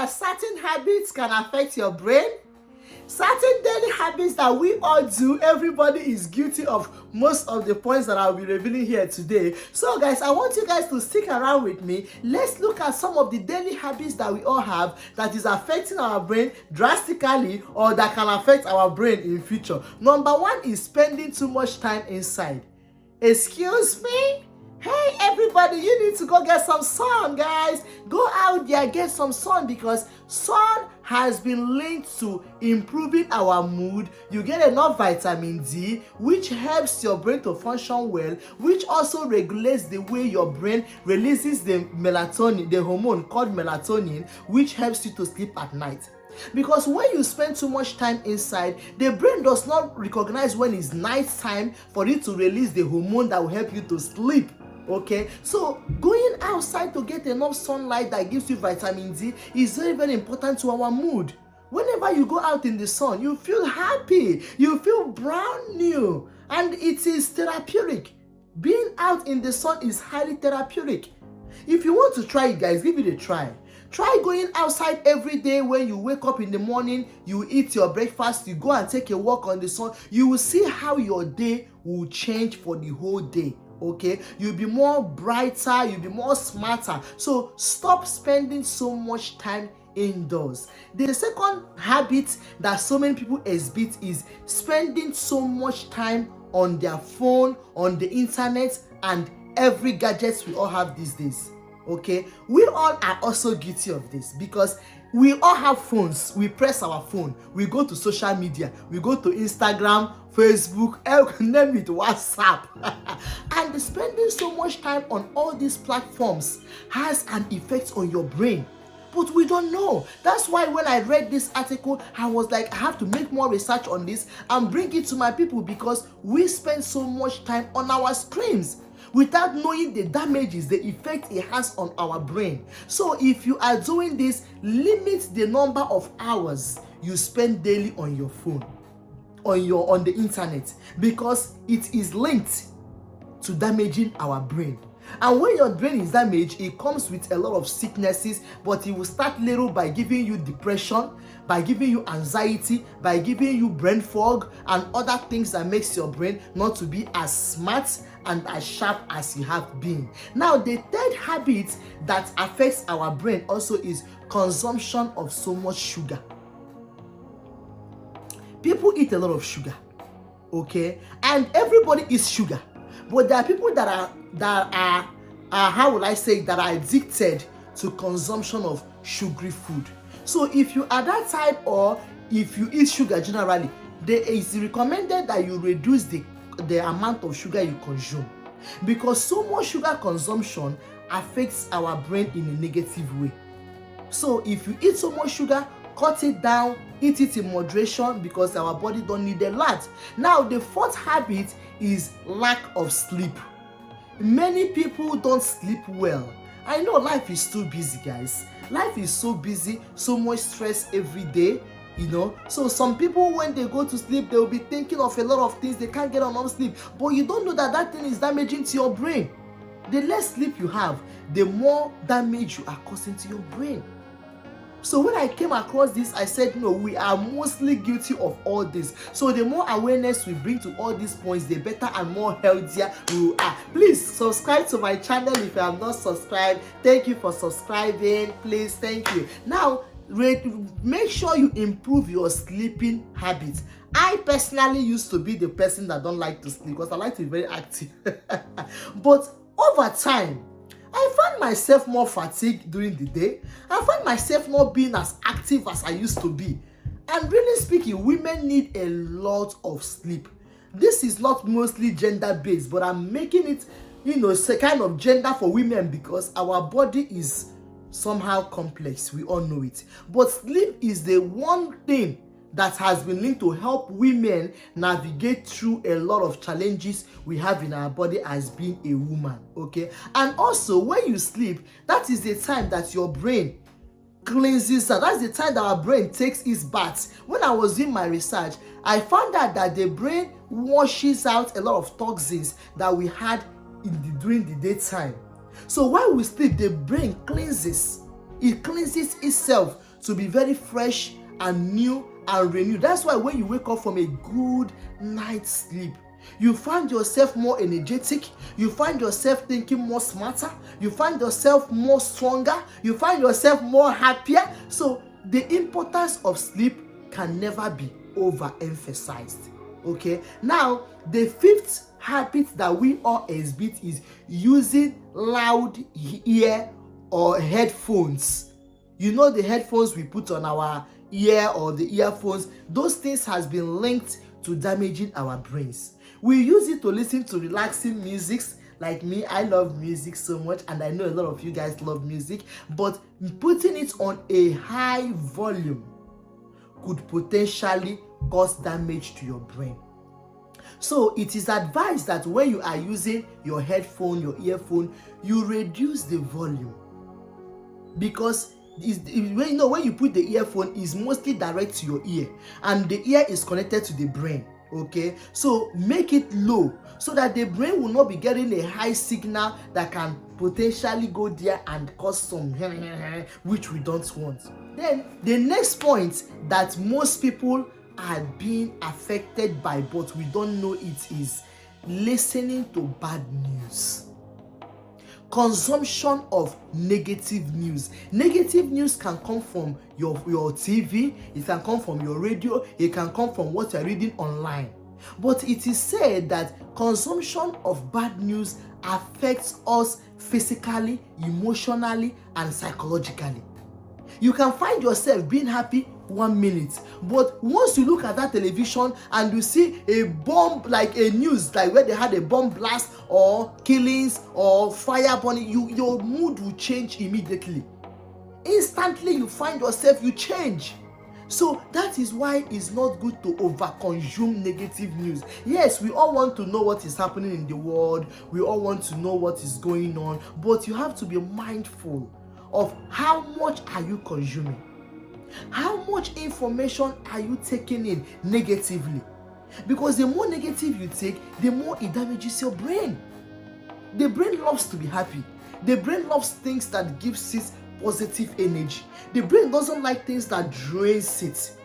that certain habits can affect your brain? Certain daily habits that we all do, everybody is guilty of most of the points that I'll be revealing here today. So guys, I want you guys to stick around with me. Let's look at some of the daily habits that we all have that is affecting our brain drastically or that can affect our brain in future. Number one is spending too much time inside. Excuse me? Hey everybody, you need to go get some sun, guys. Go out there, get some sun, because sun has been linked to improving our mood. You get enough vitamin D, which helps your brain to function well, which also regulates the way your brain releases the melatonin, the hormone called melatonin, which helps you to sleep at night. Because when you spend too much time inside, the brain does not recognize when it's night time for it to release the hormone that will help you to sleep. Okay, so going outside to get enough sunlight that gives you vitamin D is very, very important to our mood. Whenever you go out in the sun, you feel happy, you feel brand new, and it is therapeutic. Being out in the sun is highly therapeutic. If you want to try it, guys, give it a try. Try going outside every day. When you wake up in the morning, you eat your breakfast, you go and take a walk on the sun. You will see how your day will change for the whole day. Okay, you'll be more brighter, you'll be more smarter. So stop spending so much time indoors. The second habit that so many people exhibit is spending so much time on their phone, on the internet, and every gadget we all have these days. Okay, we all are also guilty of this, because we all have phones. We press our phone, we go to social media, we go to Instagram, Facebook, name it, WhatsApp. And spending so much time on all these platforms has an effect on your brain, but we don't know. That's why when I read this article, I was like, I have to make more research on this and bring it to my people, because we spend so much time on our screens without knowing the damages, the effect it has on our brain. So if you are doing this, limit the number of hours you spend daily on your phone, on the internet, because it is linked to damaging our brain. And when your brain is damaged, it comes with a lot of sicknesses, but it will start little by giving you depression, by giving you anxiety, by giving you brain fog and other things that makes your brain not to be as smart and as sharp as you have been. Now, the third habit that affects our brain also is consumption of so much sugar. People eat a lot of sugar, okay, and everybody eats sugar, but there are people that are how will I say, that are addicted to consumption of sugary food. So if you are that type, or if you eat sugar generally, it is recommended that you reduce the amount of sugar you consume, because so much sugar consumption affects our brain in a negative way. So if you eat so much sugar, cut it down, eat it in moderation, because our body don't need a lot. Now, the fourth habit is lack of sleep. Many people don't sleep well. I know life is too busy, guys. Life is so busy, so much stress every day, you know. So some people, when they go to sleep, they'll be thinking of a lot of things. They can't get enough sleep, but you don't know that that thing is damaging to your brain. The less sleep you have, the more damage you are causing to your brain. So when I came across this, I said, no, we are mostly guilty of all this. So the more awareness we bring to all these points, the better and more healthier we are. Please subscribe to my channel if you have not subscribed. Thank you for subscribing. Please, thank you. Now, make sure you improve your sleeping habits. I personally used to be the person that don't like to sleep, because I like to be very active. But over time, I find myself more fatigued during the day. I find myself not being as active as I used to be. And really speaking, women need a lot of sleep. This is not mostly gender-based, but I'm making it, it's a kind of gender for women, because our body is somehow complex. We all know it. But sleep is the one thing that has been linked to help women navigate through a lot of challenges we have in our body as being a woman, okay? And also, when you sleep, that is the time that your brain cleanses out. That's the time that our brain takes its bath. When I was doing my research, I found out that the brain washes out a lot of toxins that we had during the daytime. So while we sleep, the brain cleanses. It cleanses itself to be very fresh and new and renewed. That's why when you wake up from a good night's sleep, you find yourself more energetic, you find yourself thinking more smarter, you find yourself more stronger, you find yourself more happier. So the importance of sleep can never be overemphasized. Okay, now the fifth habit that we all exhibit is using loud ear or headphones. You know, the headphones we put on our ear or the earphones, those things has been linked to damaging our brains. We use it to listen to relaxing music. Like me, I love music so much, and I know a lot of you guys love music, but putting it on a high volume could potentially cause damage to your brain. So it is advised that when you are using your headphone, your earphone, you reduce the volume, because when you put the earphone, is mostly direct to your ear, and the ear is connected to the brain. Okay, so make it low so that the brain will not be getting a high signal that can potentially go there and cause some which we don't want. Then the next point that most people are being affected by, but we don't know it, is listening to bad news. Consumption of negative news. Negative news can come from your TV, it can come from your radio, it can come from what you're reading online. But it is said that consumption of bad news affects us physically, emotionally, and psychologically. You can find yourself being happy 1 minute, but once you look at that television and you see a bomb, like a news like where they had a bomb blast or killings or fire burning, your mood will change immediately. Instantly you find yourself, you change. So that is why it's not good to overconsume negative news. Yes, we all want to know what is happening in the world, we all want to know what is going on, but you have to be mindful of how much are you consuming. How much information are you taking in negatively? Because the more negative you take, the more it damages your brain. The brain loves to be happy. The brain loves things that gives it positive energy. The brain doesn't like things that drains it.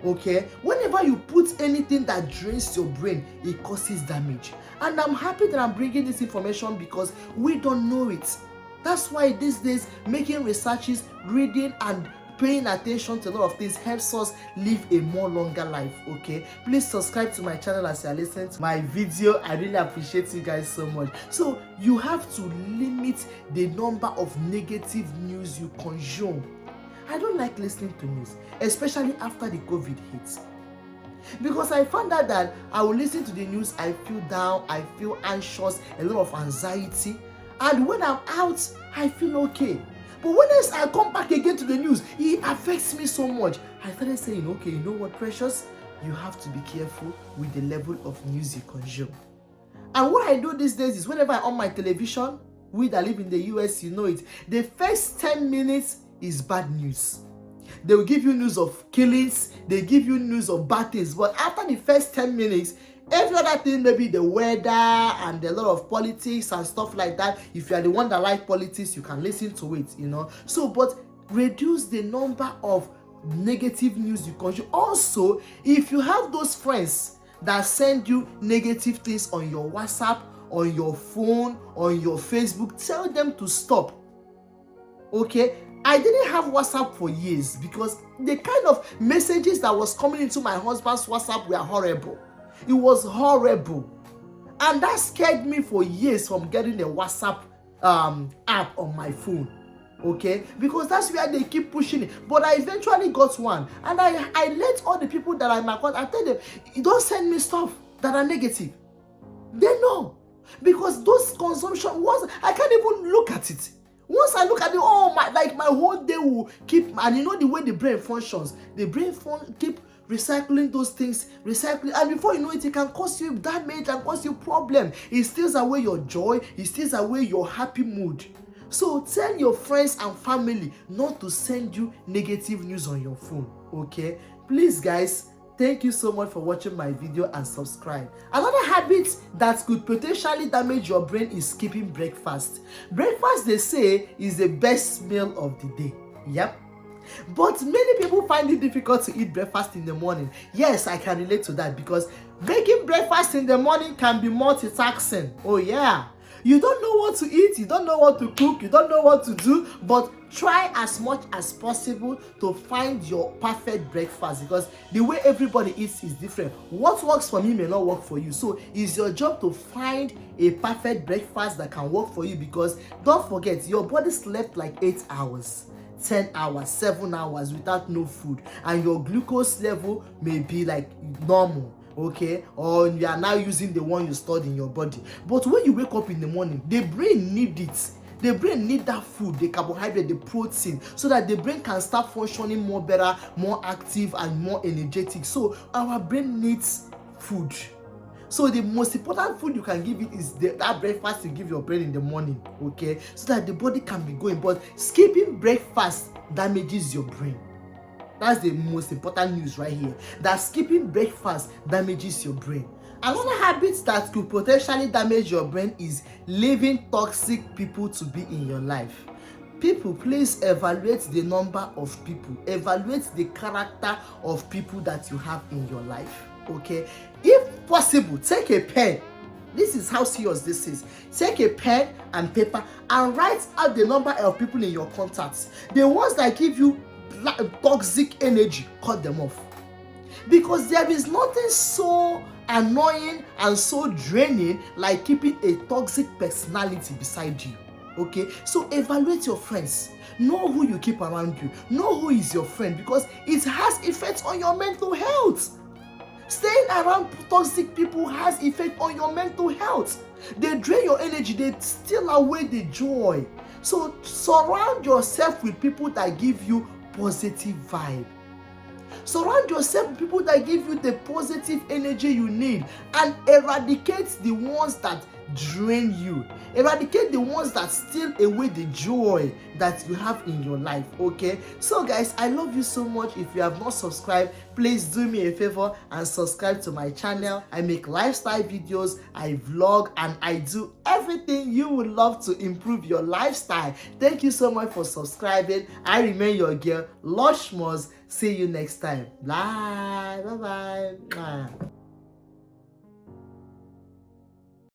Okay? Whenever you put anything that drains your brain, it causes damage. And I'm happy that I'm bringing this information because we don't know it. That's why these days making researches, reading, and paying attention to a lot of things helps us live a more longer life. Okay, please subscribe to my channel as you are listening to my video. I really appreciate you guys so much. So you have to limit the number of negative news you consume. I don't like listening to news, especially after the COVID hits, because I found out that I will listen to the news, I feel down, I feel anxious, a lot of anxiety, and when I'm out, I feel okay. But when I come back again to the news, it affects me so much. I started saying, okay, you know what, Precious? You have to be careful with the level of news you consume. And what I do these days is whenever I'm on my television, we that live in the US, you know it, the first 10 minutes is bad news. They will give you news of killings, they give you news of bad things, but after the first 10 minutes, every other thing, maybe the weather and a lot of politics and stuff like that. If you are the one that like politics, you can listen to it, you know. So, but reduce the number of negative news you consume. Also, if you have those friends that send you negative things on your WhatsApp, on your phone, on your Facebook, tell them to stop. Okay? I didn't have WhatsApp for years because the kind of messages that was coming into my husband's WhatsApp were horrible. It was horrible, and that scared me for years from getting a WhatsApp app on my phone. Okay, because that's where they keep pushing it. But I eventually got one, and I let all the people that I might contact, I tell them, don't send me stuff that are negative. They know, because those consumption, once I can't even look at it. Once I look at it, my whole day will keep, and you know the way the brain functions, the brain keep recycling those things, and before you know it, it can cause you damage and cause you problem. It steals away your joy, it steals away your happy mood. So tell your friends and family not to send you negative news on your phone. Okay, please guys, thank you so much for watching my video and subscribe. Another habit that could potentially damage your brain is skipping breakfast. Breakfast, they say, is the best meal of the day. Yep. But many people find it difficult to eat breakfast in the morning. Yes, I can relate to that because making breakfast in the morning can be multitasking. Oh yeah. You don't know what to eat, you don't know what to cook, you don't know what to do, but try as much as possible to find your perfect breakfast because the way everybody eats is different. What works for me may not work for you. So it's your job to find a perfect breakfast that can work for you because don't forget, your body slept like 8 hours. 10 hours, 7 hours without no food, and your glucose level may be like normal, okay, or you are now using the one you stored in your body. But when you wake up in the morning, the brain need it. The brain need that food, the carbohydrate, the protein, so that the brain can start functioning more better, more active, and more energetic. So our brain needs food. So the most important food you can give it is that breakfast you give your brain in the morning, okay? So that the body can be going. But skipping breakfast damages your brain. That's the most important news right here. That skipping breakfast damages your brain. Another habit that could potentially damage your brain is leaving toxic people to be in your life. People, please evaluate the number of people. Evaluate the character of people that you have in your life. Okay, if possible, take a pen. This is how serious this is. Take a pen and paper and write out the number of people in your contacts. The ones that give you toxic energy, cut them off. Because there is nothing so annoying and so draining like keeping a toxic personality beside you. Okay, so evaluate your friends. Know who you keep around you. Know who is your friend because it has effects on your mental health. Staying around toxic people has effect on your mental health. They drain your energy, they steal away the joy. So surround yourself with people that give you positive vibe. Surround yourself with people that give you the positive energy you need and eradicate the ones that drain you. Eradicate the ones that steal away the joy that you have in your life, okay? So guys, I love you so much. If you have not subscribed, please do me a favor and subscribe to my channel. I make lifestyle videos, I vlog, and I do everything you would love to improve your lifestyle. Thank you so much for subscribing. I remain your girl, Lush Moz. See you next time. Bye. Bye-bye.